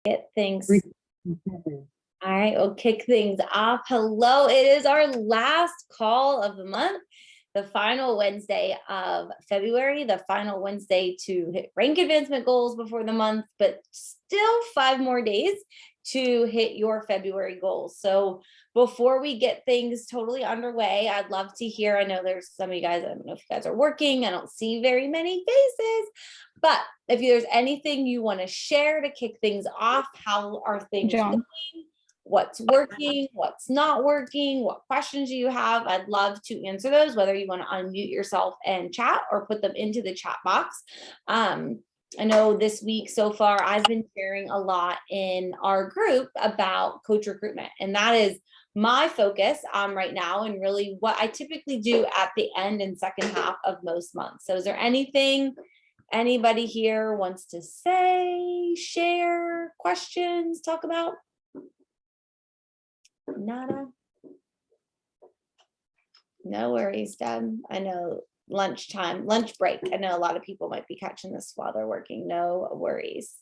Get things. All right, we'll kick things off. Hello, it is our last call of the month, the final Wednesday of February, the final Wednesday to hit rank advancement goals before the month, but still 5 more days to hit your February goals. So before we get things totally underway, I'd love to hear, I know there's some of you guys, I don't know if you guys are working, I don't see very many faces, but if there's anything you want to share to kick things off, how are things going? What's working, what's not working, what questions do you have? I'd love to answer those, whether you want to unmute yourself and chat or put them into the chat box. I know this week so far, I've been sharing a lot in our group about coach recruitment, and that is my focus right now and really what I typically do at the end and second half of most months. So is there anything anybody here wants to say, share, questions, talk about? Nada. No worries, Deb. I know lunchtime, lunch break. I know a lot of people might be catching this while they're working. No worries.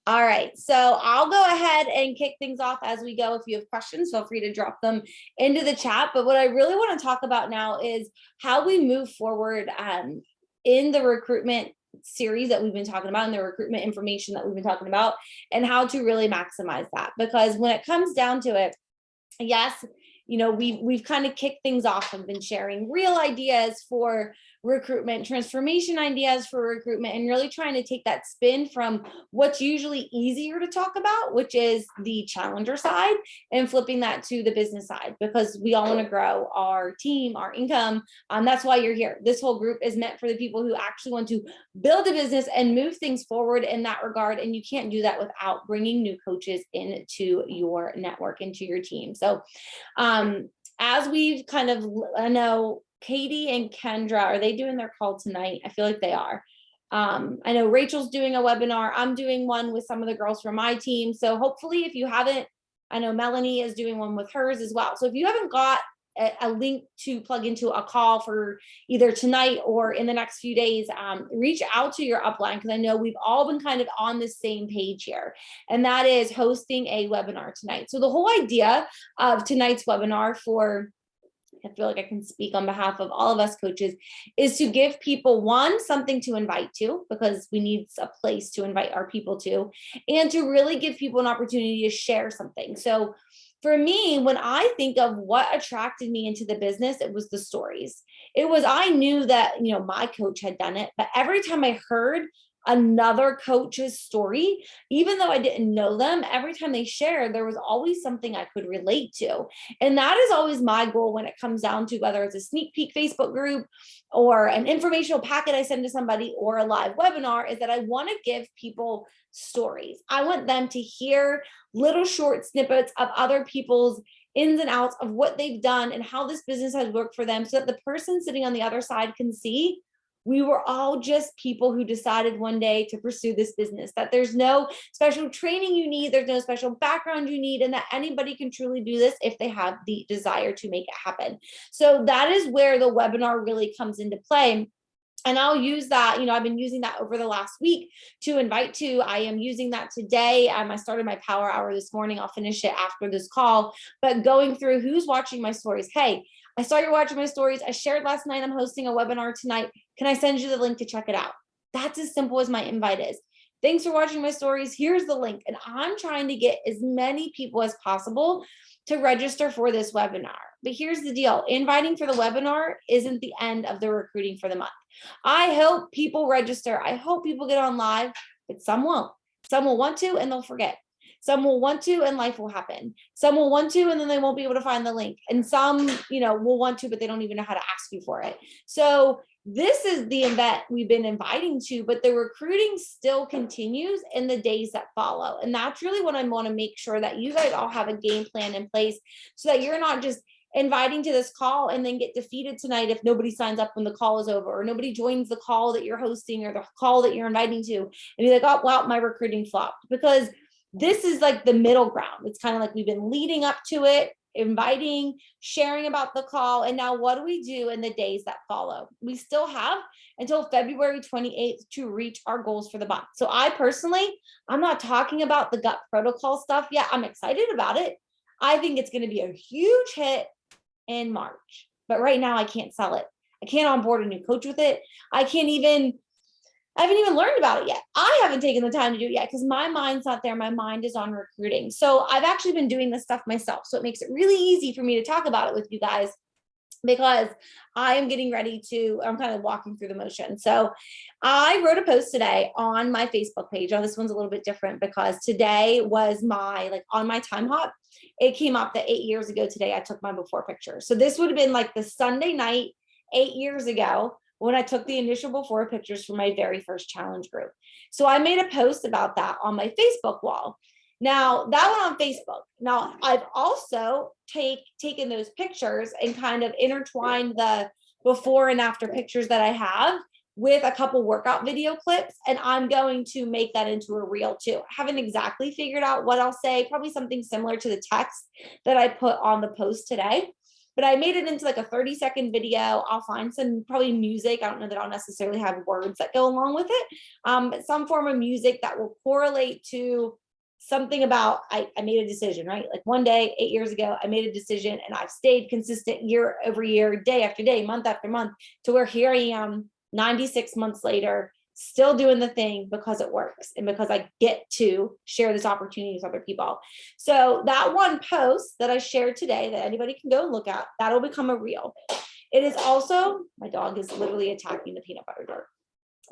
All right, so I'll go ahead and kick things off as we go. If you have questions, feel free to drop them into the chat. But what I really want to talk about now is how we move forward in the recruitment series that we've been talking about and the recruitment information that we've been talking about and how to really maximize that. Because when it comes down to it, yes, you know, we've kind of kicked things off and been sharing real ideas for recruitment, transformation ideas for recruitment, and really trying to take that spin from what's usually easier to talk about, which is the challenger side, and flipping that to the business side, because we all want to grow our team, our income. That's why you're here. This whole group is meant for the people who actually want to build a business and move things forward in that regard. And you can't do that without bringing new coaches into your network, into your team. So as we've kind of, I know Katie and Kendra, are they doing their call tonight? I feel like they are. I know Rachel's doing a webinar. I'm doing one with some of the girls from my team. So hopefully if you haven't, I know Melanie is doing one with hers as well. So if you haven't got a link to plug into a call for either tonight or in the next few days, reach out to your upline, because I know we've all been kind of on the same page here, and that is hosting a webinar tonight. So the whole idea of tonight's webinar, for I feel like I can speak on behalf of all of us coaches, is to give people, one, something to invite to, because we need a place to invite our people to, and to really give people an opportunity to share something. So for me, when I think of what attracted me into the business, it was the stories. It was, I knew that, you know, my coach had done it, but every time I heard another coach's story, even though I didn't know them, every time they shared, there was always something I could relate to. And that is always my goal when it comes down to whether it's a sneak peek Facebook group or an informational packet I send to somebody or a live webinar, is that I want to give people stories. I want them to hear little short snippets of other people's ins and outs of what they've done and how this business has worked for them, so that the person sitting on the other side can see we were all just people who decided one day to pursue this business, that there's no special training you need, there's no special background you need, and that anybody can truly do this if they have the desire to make it happen. So that is where the webinar really comes into play. And I'll use that, you know, I've been using that over the last week to invite to. I am using that today. I started my power hour this morning. I'll finish it after this call, but going through who's watching my stories. Hey, I saw you're watching my stories. I shared last night, I'm hosting a webinar tonight. Can I send you the link to check it out? That's as simple as my invite is. Thanks for watching my stories. Here's the link. And I'm trying to get as many people as possible to register for this webinar. But here's the deal. Inviting for the webinar isn't the end of the recruiting for the month. I hope people register. I hope people get on live, but some won't. Some will want to and they'll forget. Some will want to and life will happen. Some will want to and then they won't be able to find the link. And some, you know, will want to, but they don't even know how to ask you for it. So this is the event we've been inviting to, but the recruiting still continues in the days that follow. And that's really what I want to make sure that you guys all have a game plan in place, so that you're not just inviting to this call and then get defeated tonight if nobody signs up when the call is over, or nobody joins the call that you're hosting or the call that you're inviting to, and be like, oh, wow, my recruiting flopped. Because this is like the middle ground. It's kind of like we've been leading up to it. inviting, sharing about the call. And now what do we do in the days that follow? We still have until February 28th to reach our goals for the month. So I personally, I'm not talking about the gut protocol stuff yet. I'm excited about it. I think it's going to be a huge hit in March, but right now I can't sell it. I can't onboard a new coach with it. I haven't even learned about it yet. I haven't taken the time to do it yet because my mind's not there. My mind is on recruiting. So I've actually been doing this stuff myself. So it makes it really easy for me to talk about it with you guys because I am getting ready to, I'm kind of walking through the motion. So I wrote a post today on my Facebook page. Now this one's a little bit different because today was on my time hop, it came up that 8 years ago today, I took my before picture. So this would have been like the Sunday night, 8 years ago, when I took the initial before pictures for my very first challenge group. So I made a post about that on my Facebook wall. Now that one on Facebook. Now I've also taken those pictures and kind of intertwined the before and after pictures that I have with a couple workout video clips. And I'm going to make that into a reel too. I haven't exactly figured out what I'll say, probably something similar to the text that I put on the post today. But I made it into like a 30-second video. I'll find some probably music. I don't know that I'll necessarily have words that go along with it. But some form of music that will correlate to something about, I made a decision, right? Like one day, 8 years ago, I made a decision and I've stayed consistent year over year, day after day, month after month, to where here I am 96 months later, still doing the thing because it works and because I get to share this opportunity with other people. So that one post that I shared today that anybody can go and look at, that'll become a reel. It is also, my dog is literally attacking the peanut butter jar.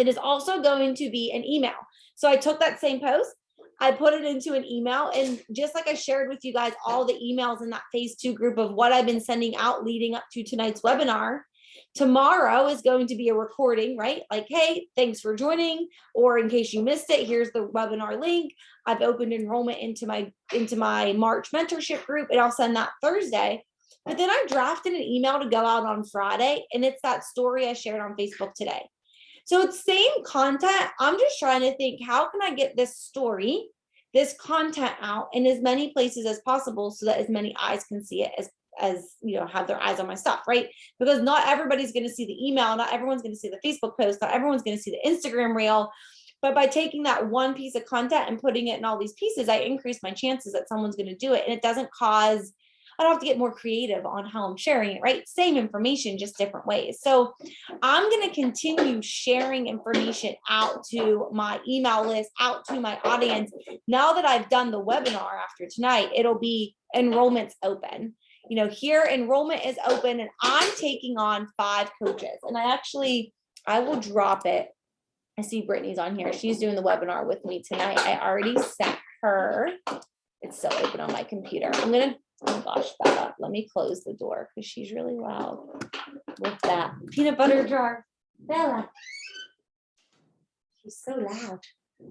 It is also going to be an email. So I took that same post, I put it into an email, and just like I shared with you guys all the emails in that phase 2 group of what I've been sending out leading up to tonight's webinar, tomorrow is going to be a recording, right? Like, hey, thanks for joining, or in case you missed it, here's the webinar link. I've opened enrollment into my March mentorship group, and I'll send that Thursday. But then I drafted an email to go out on Friday, and it's that story I shared on Facebook today. So it's same content. I'm just trying to think, how can I get this story, this content out in as many places as possible so that as many eyes can see it as have their eyes on my stuff, right? Because not everybody's going to see the email, not everyone's going to see the Facebook post, not everyone's going to see the Instagram reel. But by taking that one piece of content and putting it in all these pieces, I increase my chances that someone's going to do it. And it doesn't cause, I don't have to get more creative on how I'm sharing it, right? Same information, just different ways. So I'm going to continue sharing information out to my email list, out to my audience. Now that I've done the webinar after tonight, it'll be enrollment's open. Here enrollment is open and I'm taking on 5 coaches. And I will drop it. I see Brittany's on here. She's doing the webinar with me tonight. I already sent her. It's still open on my computer. Oh gosh, back up. Let me close the door because she's really loud with that peanut butter jar. Bella. She's so loud.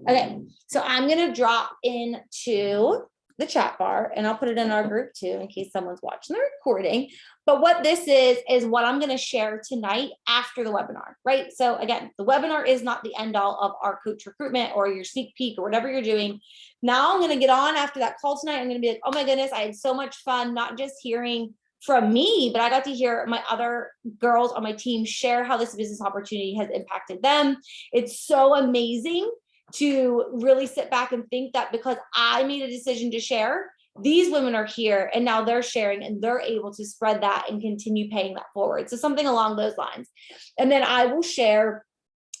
Okay, so I'm going to drop into the chat bar and I'll put it in our group too in case someone's watching the recording. But what this is what I'm going to share tonight after the webinar, right? So again, the webinar is not the end all of our coach recruitment or your sneak peek or whatever you're doing. Now I'm going to get on after that call tonight. I'm going to be like, oh my goodness, I had so much fun, not just hearing from me, but I got to hear my other girls on my team share how this business opportunity has impacted them. It's so amazing to really sit back and think that because I made a decision to share, these women are here and now they're sharing and they're able to spread that and continue paying that forward. So something along those lines. And then I will share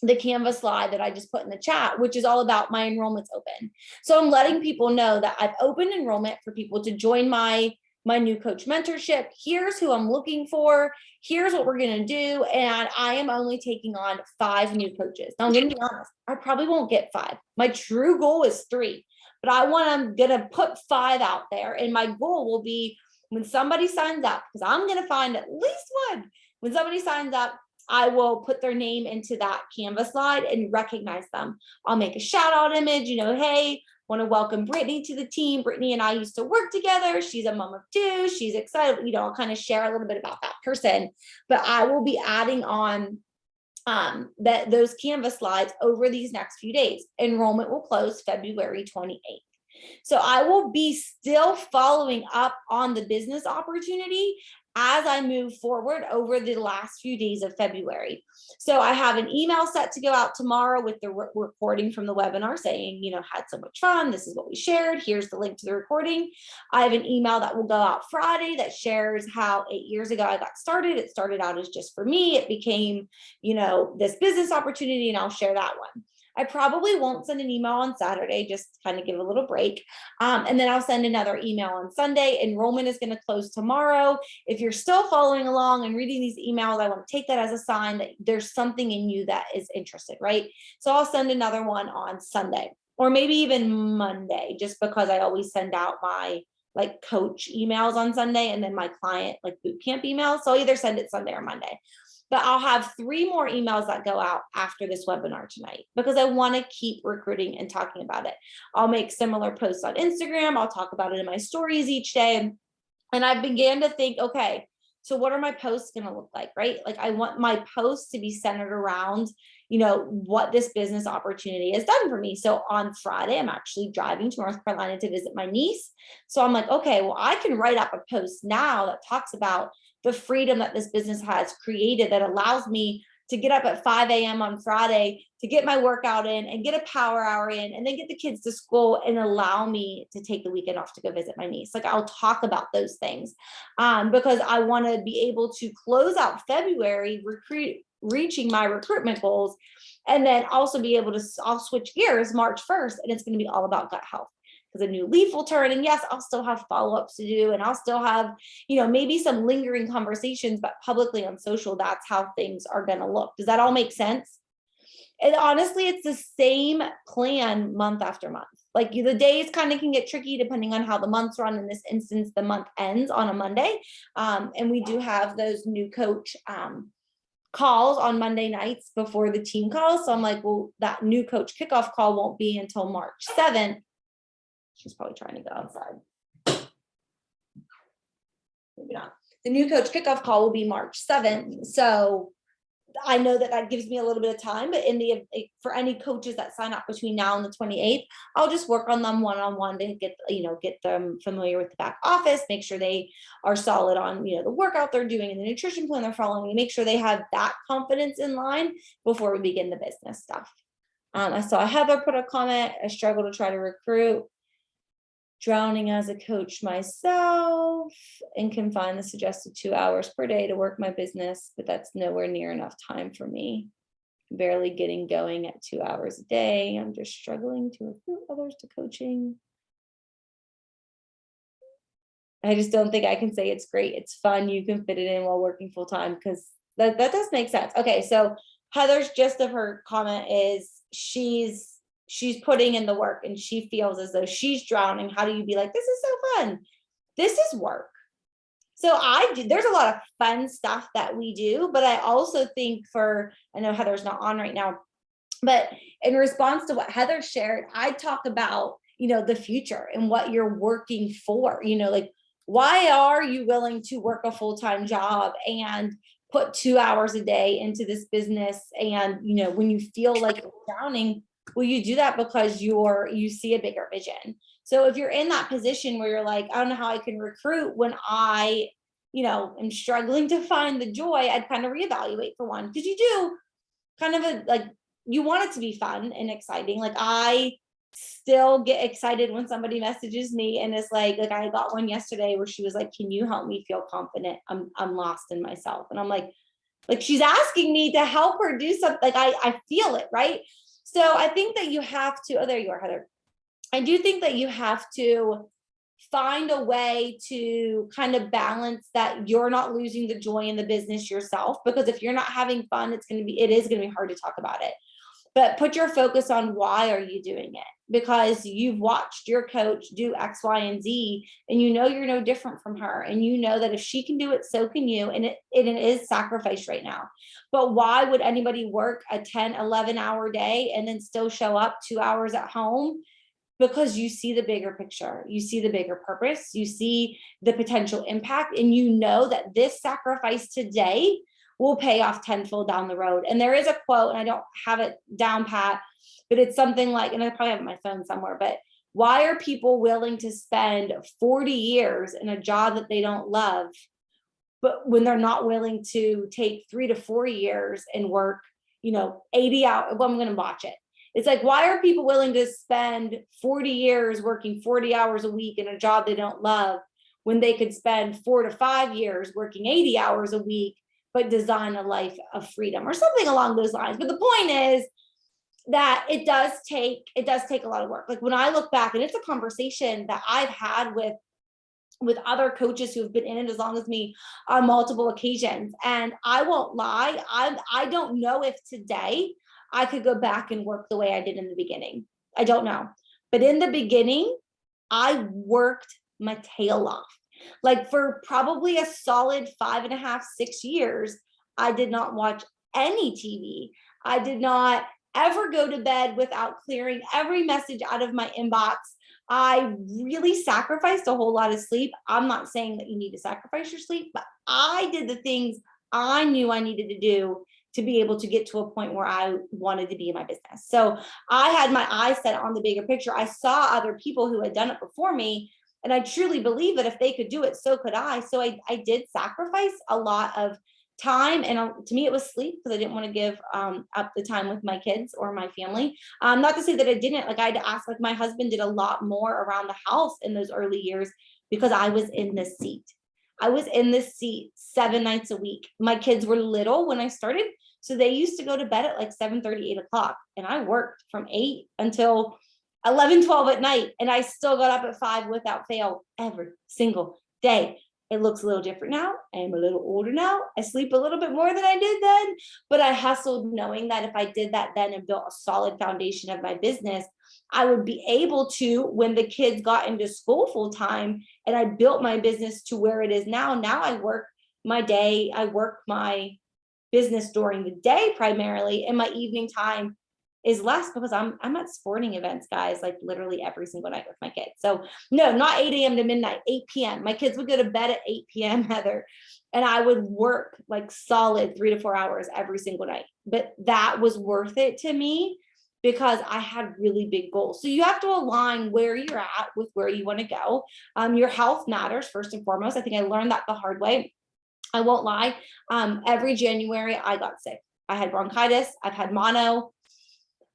the Canva slide that I just put in the chat, which is all about my enrollment's open. So I'm letting people know that I've opened enrollment for people to join my new coach mentorship. Here's who I'm looking for. Here's what we're going to do. And I am only taking on 5 new coaches. Now I'm going to be honest, I probably won't get 5. My true goal is 3, but I'm going to put 5 out there. And my goal will be when somebody signs up, because I'm going to find at least one. When somebody signs up, I will put their name into that Canva slide and recognize them. I'll make a shout out image, hey, want to welcome Brittany to the team. Brittany and I used to work together. She's a mom of 2. She's excited. I'll kind of share a little bit about that person, but I will be adding on those Canva slides over these next few days. Enrollment will close February 28th. So I will be still following up on the business opportunity as I move forward over the last few days of February. So I have an email set to go out tomorrow with the recording from the webinar saying, had so much fun. This is what we shared. Here's the link to the recording. I have an email that will go out Friday that shares how 8 years ago I got started. It started out as just for me. It became, this business opportunity, and I'll share that one. I probably won't send an email on Saturday, just kind of give a little break. And then I'll send another email on Sunday. Enrollment is going to close tomorrow. If you're still following along and reading these emails, I want to take that as a sign that there's something in you that is interested, right? So I'll send another one on Sunday, or maybe even Monday, just because I always send out my coach emails on Sunday and then my client boot camp emails. So I'll either send it Sunday or Monday. But I'll have 3 more emails that go out after this webinar tonight because I want to keep recruiting and talking about it. I'll make similar posts on Instagram. I'll talk about it in my stories each day. And I began to think, okay, so what are my posts going to look like, right? I want my posts to be centered around, what this business opportunity has done for me. So on Friday, I'm actually driving to North Carolina to visit my niece. So I'm like, okay, well, I can write up a post now that talks about the freedom that this business has created that allows me to get up at 5 a.m. on Friday to get my workout in and get a power hour in and then get the kids to school and allow me to take the weekend off to go visit my niece. I'll talk about those things because I want to be able to close out February reaching my recruitment goals, and then also be able to, I'll switch gears March 1st and it's going to be all about gut health. A new leaf will turn, and yes, I'll still have follow-ups to do, and I'll still have, maybe some lingering conversations, but publicly on social, that's how things are going to look. Does that all make sense? And honestly, it's the same plan month after month. The days kind of can get tricky depending on how the months run. In this instance, the month ends on a Monday, and we do have those new coach calls on Monday nights before the team calls. So I'm like, well, that new coach kickoff call won't be until March 7th. She's probably trying to go outside. Maybe not. The new coach kickoff call will be March 7th. So I know that gives me a little bit of time, but for any coaches that sign up between now and the 28th, I'll just work on them one-on-one to get them familiar with the back office, make sure they are solid on, the workout they're doing and the nutrition plan they're following, make sure they have that confidence in line before we begin the business stuff. I saw Heather put a comment, I struggle to try to recruit. Drowning as a coach myself and can find the suggested 2 hours per day to work my business, but that's nowhere near enough time for me. Barely getting going at 2 hours a day. I'm just struggling to recruit others to coaching. I just don't think I can say it's great. It's fun. You can fit it in while working full time because that does make sense. Okay, so Heather's gist of her comment is she's putting in the work and she feels as though she's drowning. How do you be like, this is so fun? This is work. So there's a lot of fun stuff that we do, but I also think I know Heather's not on right now, but in response to what Heather shared, I talk about, the future and what you're working for, why are you willing to work a full-time job and put 2 hours a day into this business? And, when you feel like you're drowning, well, you do that because you see a bigger vision. So if you're in that position where you're like, I don't know how I can recruit when I, am struggling to find the joy, I'd kind of reevaluate for one, because you do kind of you want it to be fun and exciting. I still get excited when somebody messages me and it's like I got one yesterday where she was like, can you help me feel confident? I'm lost in myself. And I'm like she's asking me to help her do something. I feel it, right? So I think that you have to, oh, there you are, Heather. I do think that you have to find a way to kind of balance that you're not losing the joy in the business yourself, because if you're not having fun, it is going to be hard to talk about it. But put your focus on why are you doing it? Because you've watched your coach do X, Y, and Z, and you're no different from her. And you know that if she can do it, so can you. And it is sacrifice right now. But why would anybody work a 10, 11-hour day and then still show up 2 hours at home? Because you see the bigger picture, you see the bigger purpose, you see the potential impact, and you know that this sacrifice today will pay off tenfold down the road. And there is a quote, and I don't have it down pat, but it's something like, and I probably have it on my phone somewhere, but Why are people willing to spend 40 years in a job that they don't love, but when they're not willing to take 3 to 4 years and work, 80 hours? Well, I'm going to watch it. It's like, why are people willing to spend 40 years working 40 hours a week in a job they don't love when they could spend 4 to 5 years working 80 hours a week, but design a life of freedom or something along those lines? But the point is that it does take a lot of work. Like when I look back, and it's a conversation that I've had with other coaches who have been in it as long as me on multiple occasions. And I won't lie, I don't know if today I could go back and work the way I did in the beginning. I don't know. But in the beginning, I worked my tail off. Like for probably a solid 5.5, 6 years, I did not watch any TV. I did not ever go to bed without clearing every message out of my inbox. I really sacrificed a whole lot of sleep. I'm not saying that you need to sacrifice your sleep, but I did the things I knew I needed to do to be able to get to a point where I wanted to be in my business. So I had my eyes set on the bigger picture. I saw other people who had done it before me, and I truly believe that if they could do it, so could I. So I did sacrifice a lot of time, and to me it was sleep, because I didn't want to give up the time with my kids or my family. Not to say that I didn't. Like I had to ask, like my husband did a lot more around the house in those early years because I was in this seat. I was in this seat 7 nights a week. My kids were little when I started, so they used to go to bed at like 7:30, 8 o'clock, and I worked from 8 until 11, 12 at night, and I still got up at 5 without fail every single day. It looks a little different now. I'm a little older now. I sleep a little bit more than I did then, but I hustled knowing that if I did that then and built a solid foundation of my business, I would be able to, when the kids got into school full time and I built my business to where it is now. Now I work my business during the day primarily, and my evening time is less because I'm at sporting events, guys, like literally every single night with my kids. So no, not 8 a.m. to midnight, 8 p.m. My kids would go to bed at 8 p.m., Heather, and I would work like solid 3 to 4 hours every single night. But that was worth it to me because I had really big goals. So you have to align where you're at with where you want to go. Your health matters first and foremost. I think I learned that the hard way. I won't lie. Every January I got sick. I had bronchitis. I've had mono.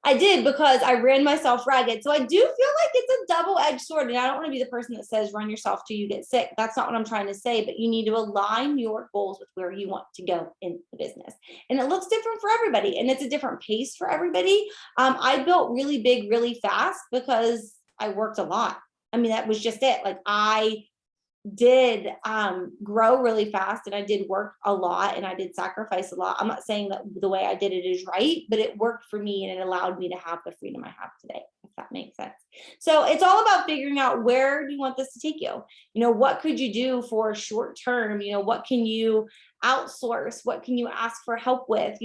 I did, because I ran myself ragged. So I do feel like it's a double-edged sword. And I don't want to be the person that says run yourself till you get sick. That's not what I'm trying to say, but you need to align your goals with where you want to go in the business. And it looks different for everybody, and it's a different pace for everybody. I built really big, really fast because I worked a lot. I mean, that was just it. Like I did grow really fast, and I did work a lot, and I did sacrifice a lot. I'm not saying that the way I did it is right, but it worked for me, and it allowed me to have the freedom I have today, if that makes sense. So it's all about figuring out, where do you want this to take you? What could you do for short term? What can you outsource? What can you ask for help with?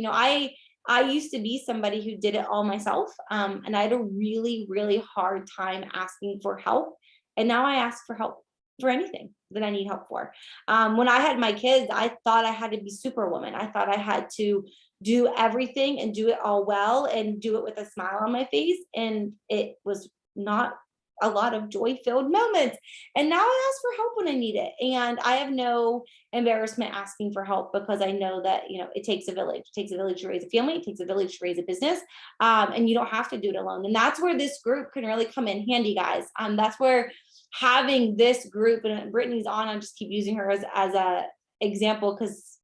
I used to be somebody who did it all myself, and I had a really, really hard time asking for help. And now I ask for help for anything that I need help for. When I had my kids, I thought I had to be superwoman. I thought I had to do everything and do it all well and do it with a smile on my face. And it was not a lot of joy-filled moments. And now I ask for help when I need it. And I have no embarrassment asking for help, because I know that, it takes a village. It takes a village to raise a family. It takes a village to raise a business. And you don't have to do it alone. And that's where this group can really come in handy, guys. That's where having this group, and Brittany's on, I just keep using her as a example because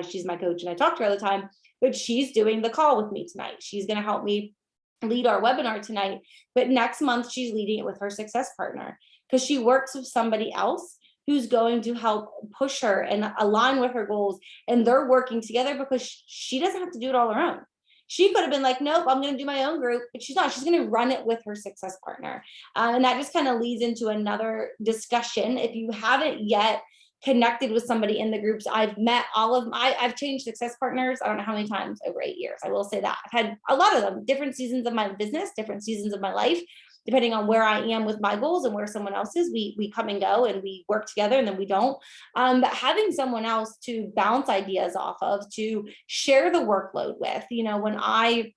she's my coach and I talk to her all the time, but she's doing the call with me tonight. She's going to help me lead our webinar tonight, but next month she's leading it with her success partner, because she works with somebody else who's going to help push her and align with her goals, and they're working together because she doesn't have to do it all on her own. She could have been like, nope, I'm going to do my own group, but she's not. She's going to run it with her success partner. And that just kind of leads into another discussion. If you haven't yet connected with somebody in the groups, I've met I've changed success partners. I don't know how many times over 8 years. I will say that I've had a lot of them, different seasons of my business, different seasons of my life, depending on where I am with my goals and where someone else is. We come and go, and we work together, and then we don't. But having someone else to bounce ideas off of, to share the workload with, when I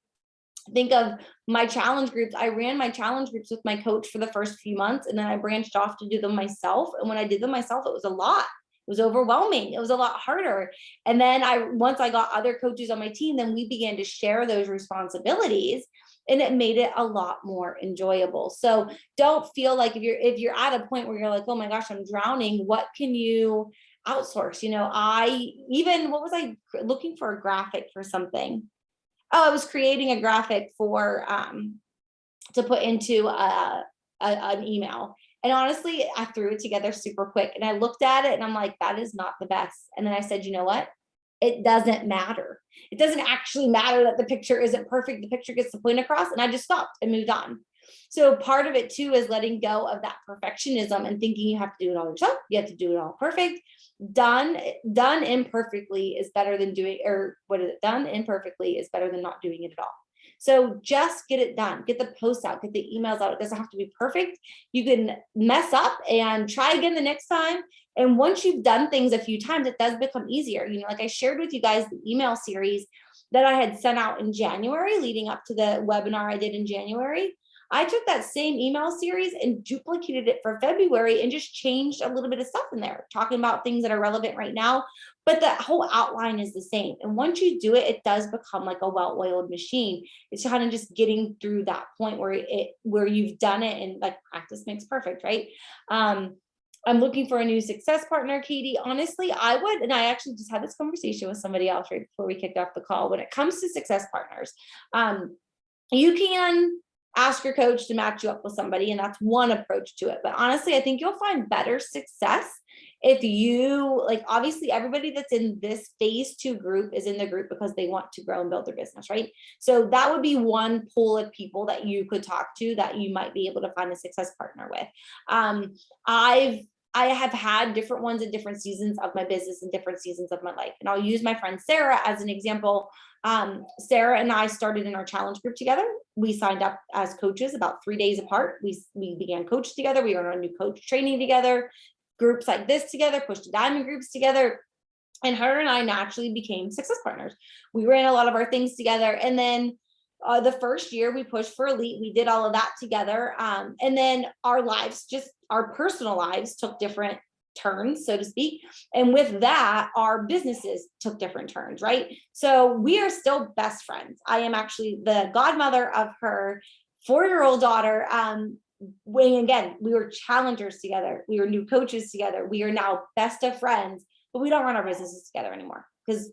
think of my challenge groups. I ran my challenge groups with my coach for the first few months, and then I branched off to do them myself. And when I did them myself, it was a lot. It was overwhelming. It was a lot harder. And then once I got other coaches on my team, then we began to share those responsibilities, and it made it a lot more enjoyable. So don't feel like if you're at a point where you're like, oh my gosh, I'm drowning, what can you outsource? What was I looking for? A graphic for something. Oh, I was creating a graphic for to put into an email. And honestly, I threw it together super quick, and I looked at it and I'm like, that is not the best. And then I said, you know what? It doesn't matter. It doesn't actually matter that the picture isn't perfect. The picture gets the point across, and I just stopped and moved on. So part of it too is letting go of that perfectionism and thinking you have to do it all yourself. You have to do it all perfect. Done imperfectly is better than doing, or what is it? Done imperfectly is better than not doing it at all. So just get it done, get the posts out, get the emails out. It doesn't have to be perfect. You can mess up and try again the next time. And once you've done things a few times, it does become easier. Like I shared with you guys the email series that I had sent out in January, leading up to the webinar I did in January. I took that same email series and duplicated it for February and just changed a little bit of stuff in there, talking about things that are relevant right now, but the whole outline is the same. And once you do it, it does become like a well-oiled machine. It's kind of just getting through that point where you've done it, and like practice makes perfect, right? I'm looking for a new success partner, Katie. Honestly, I would, and I actually just had this conversation with somebody else right before we kicked off the call. When it comes to success partners, you can ask your coach to match you up with somebody, and that's one approach to it. But honestly, I think you'll find better success if you, like, obviously everybody that's in this phase 2 group is in the group because they want to grow and build their business, right? So that would be one pool of people that you could talk to that you might be able to find a success partner with. I have had different ones in different seasons of my business and different seasons of my life. And I'll use my friend Sarah as an example. Sarah and I started in our challenge group together. We signed up as coaches about 3 days apart. We began coach together. We were on a new coach training together, groups like this together, push to diamond groups together. And her and I naturally became success partners. We ran a lot of our things together. And then the first year we pushed for elite, we did all of that together. And then our personal lives took different turns, so to speak. And with that, our businesses took different turns, right? So we are still best friends. I am actually the godmother of her 4-year-old daughter. Again, we were challengers together. We were new coaches together. We are now best of friends, but we don't run our businesses together anymore because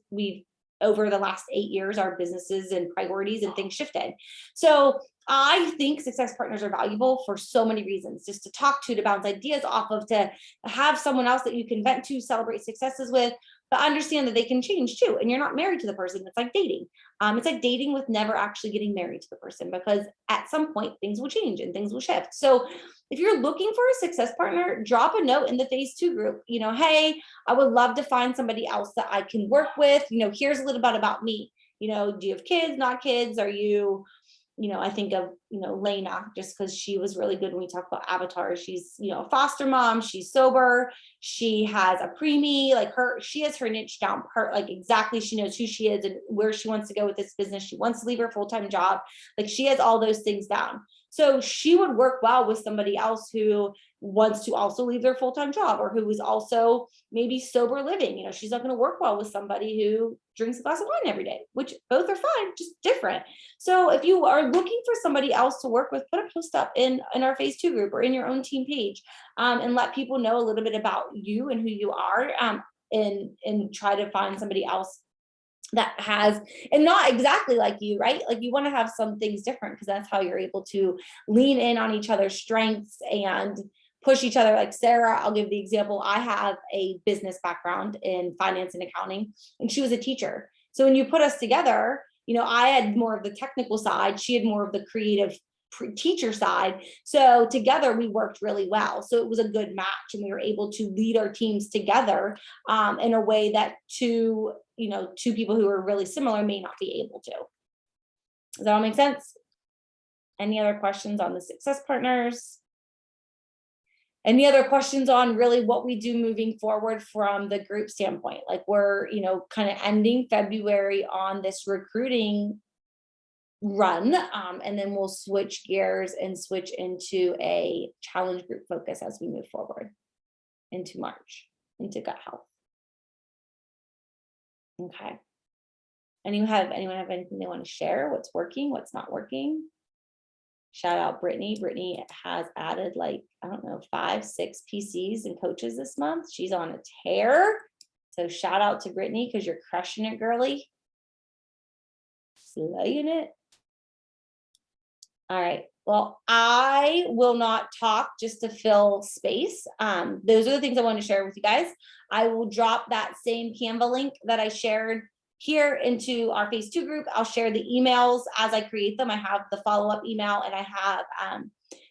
over the last 8 years, our businesses and priorities and things shifted. So I think success partners are valuable for so many reasons, just to talk to bounce ideas off of, to have someone else that you can vent to, celebrate successes with, but understand that they can change too. And you're not married to the person. It's like dating. It's like dating with never actually getting married to the person, because at some point things will change and things will shift. So if you're looking for a success partner, drop a note in the phase 2 group, hey, I would love to find somebody else that I can work with. Here's a little bit about me. Do you have kids, not kids? Are you, I think of, Lena, just because she was really good when we talk about Avatar. She's, a foster mom. She's sober. She has a preemie, she has her niche down, exactly. She knows who she is and where she wants to go with this business. She wants to leave her full-time job. She has all those things down. So she would work well with somebody else who wants to also leave their full-time job, or who is also maybe sober living. She's not going to work well with somebody who drinks a glass of wine every day, which both are fine, just different. So if you are looking for somebody else to work with, put a post up in our phase 2 group or in your own team page, and let people know a little bit about you and who you are, and try to find somebody else that has, and not exactly like you, right? You want to have some things different, because that's how you're able to lean in on each other's strengths and push each other. Like Sarah, I'll give the example. I have a business background in finance and accounting, and she was a teacher. So when you put us together, I had more of the technical side. She had more of the creative teacher side. So together we worked really well. So it was a good match, and we were able to lead our teams together in a way that two people who are really similar may not be able to. Does that all make sense? Any other questions on the success partners? Any other questions on really what we do moving forward from the group standpoint? We're, kind of ending February on this recruiting run. And then we'll switch gears and switch into a challenge group focus as we move forward into March, into gut health. Okay. Anyone have anything they want to share? What's working? What's not working? Shout out Brittany. Brittany has added like, I don't know, 5, 6 PCs and coaches this month. She's on a tear. So shout out to Brittany because you're crushing it, girly. Slaying it. All right. Well, I will not talk just to fill space. Those are the things I want to share with you guys. I will drop that same Canva link that I shared here into our phase 2 group. I'll share the emails as I create them. I have the follow-up email and I have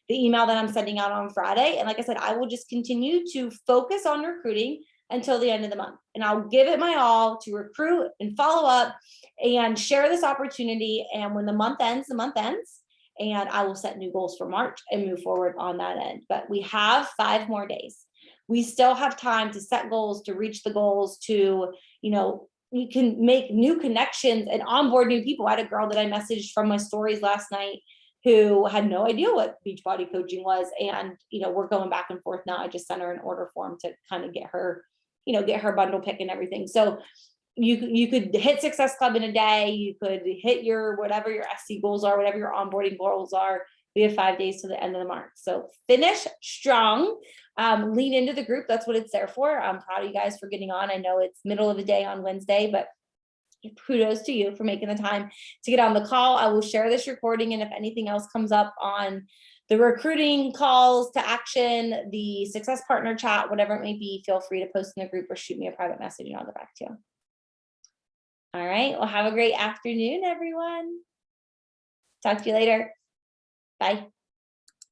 the email that I'm sending out on Friday. And like I said, I will just continue to focus on recruiting until the end of the month. And I'll give it my all to recruit and follow up and share this opportunity. And when the month ends, the month ends. And I will set new goals for March and move forward on that end. But we have 5 more days. We still have time to set goals, to reach the goals, to, you can make new connections and onboard new people. I had a girl that I messaged from my stories last night who had no idea what Beachbody coaching was. And, we're going back and forth now. I just sent her an order form to kind of get her bundle pick and everything. So you could hit Success Club in a day. You could hit your, whatever your SC goals are, whatever your onboarding goals are. We have 5 days to the end of the month. So finish strong, lean into the group. That's what it's there for. I'm proud of you guys for getting on. I know it's middle of the day on Wednesday, but kudos to you for making the time to get on the call. I will share this recording. And if anything else comes up on the recruiting calls to action, the success partner chat, whatever it may be, feel free to post in the group or shoot me a private message and I'll get back to you. All right. Well, have a great afternoon, everyone. Talk to you later. Bye.